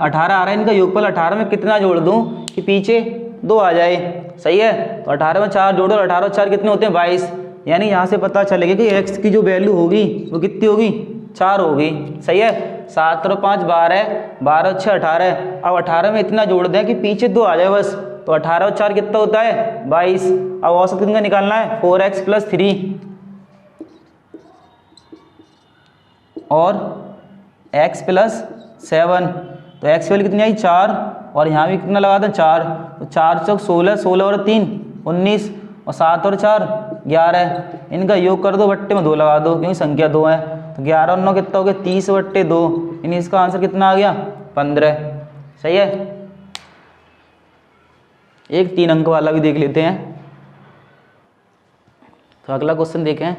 आ रहा है इनका योगफल, 18 में कितना जोड़ दूं कि पीछे 2 आ जाए, सही है। तो 18 में 4 जोड़ो, 18 और 4 कितने होते हैं 22। यानी यहाँ से पता चलेगा कि x की जो वैल्यू होगी वो कितनी होगी 4 होगी, सही है। 7 और 5 12, 12 और 6 18। अब 18 में इतना जोड़ दें कि पीछे 2 आ जाए बस। तो 18 और 4 कितना होता है 22। अब औसत कितना निकालना है 4x + 3 और x + 7। तो x वैल्यू कितनी आई 4 और यहाँ भी कितना लगा दें 4। तो 4 चौक 16, 16 और 3 19 और 7 और 4 11। इनका योग कर दो, बट्टे में 2 लगा दो क्योंकि संख्या 2 है। तो 11 और 9 कितना हो गया 30/2, यानी इसका आंसर कितना आ गया 15, सही है। एक 3 अंक वाला भी देख लेते हैं। तो अगला क्वेश्चन देखें,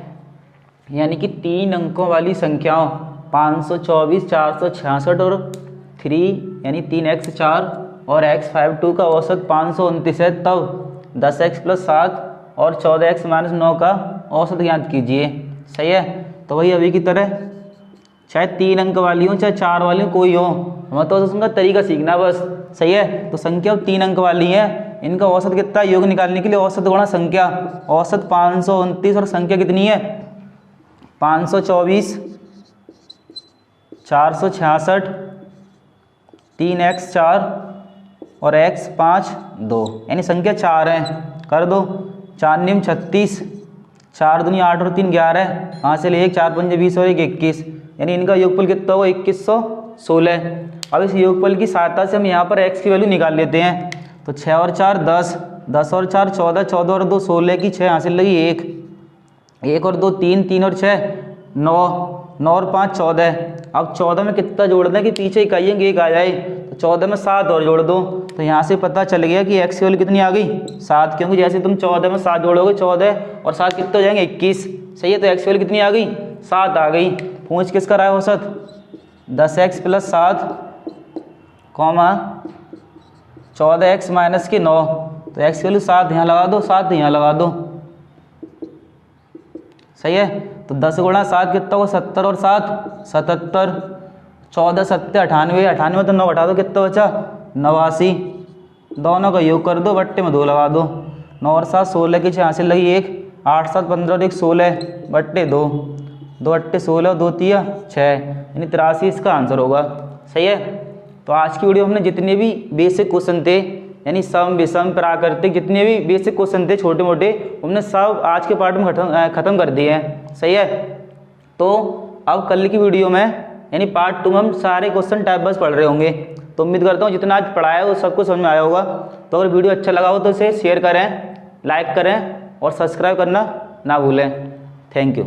यानी कि 3 अंकों वाली संख्याओं 524, 466 और 3 यानी 3x 4 और x 52 का औसत 529 है, तब 10x + 7 और 14x - 9 का औसत ज्ञात कीजिए। सही है। तो वही अभी की तरह, चाहे 3 अंक वाली हो चाहे 4 वाली हो, कोई हो, हमें तो उसका तरीका सीखना बस। सही है। तो संख्या 3 अंक वाली है, इनका औसत कितना, योग निकालने के लिए औसत गुणा संख्या। औसत 529 और संख्या कितनी है 524, 466, 3x 4 और x 5 2, यानी संख्या 4 है। कर दो, 4 निम 36, 4 दूनी 8 और 3 11, यहाँ से ले 1 4 पंजे 20 और 1 21, यानी इनका योगफल कितना होगा 2116। अब इस योगफल की सहायता से हम यहाँ पर x की वैल्यू निकाल लेते हैं। तो 6 और 4 10, 10 और 4 14, 14 और 2 16 की 6 हासिल लगी 1, 1 और 2 3, 3 और 6 9, 9 और 5 14। अब 14 में कितना जोड़ दें कि पीछे इकाइयों की 1 आ जाए, तो 14 में 7 और जोड़ दो। तो यहाँ से पता चल गया कि x की वैल्यू कितनी आ गई 7, क्योंकि जैसे तुम 14 में 7 जोड़ोगे 14 और 7 कितने हो जाएंगे 21। सही है। तो x की वैल्यू कितनी आ गई 7 आ गई। पूछ किसका रहा है औसत 10x + 7, 14x - 9। तो x की वैल्यू 7 यहाँ लगा दो, 7 यहाँ लगा दो। सही है। तो 10 × 7 कितना होगा 70 और 7 77, 14 7 98, 98 तो 9 घटा दो, कितना बचा 89। दोनों का योग कर दो, बट्टे में 2 लगा दो। 9 और 7 16 की 6 हासिल लगी 1, 8 7 15 और 1 16, बट्टे 2, 2 8 16 और 2 3 6, यानी 83 इसका आंसर होगा। सही है। तो आज की वीडियो हमने जितने भी बेसिक क्वेश्चन थे, यानी सम विषम प्राकृतिक, जितने भी बेसिक क्वेश्चन थे छोटे मोटे, हमने सब आज के पार्ट में खत्म कर दिए हैं। सही है। तो अब कल की वीडियो में यानी पार्ट 2 में हम सारे क्वेश्चन टाइप बस पढ़ रहे होंगे। तो उम्मीद करता हूँ जितना आज पढ़ाया है वो सबको समझ में आया होगा। तो अगर वीडियो अच्छा लगा हो तो इसे शेयर करें, लाइक करें और सब्सक्राइब करना ना भूलें। Thank you.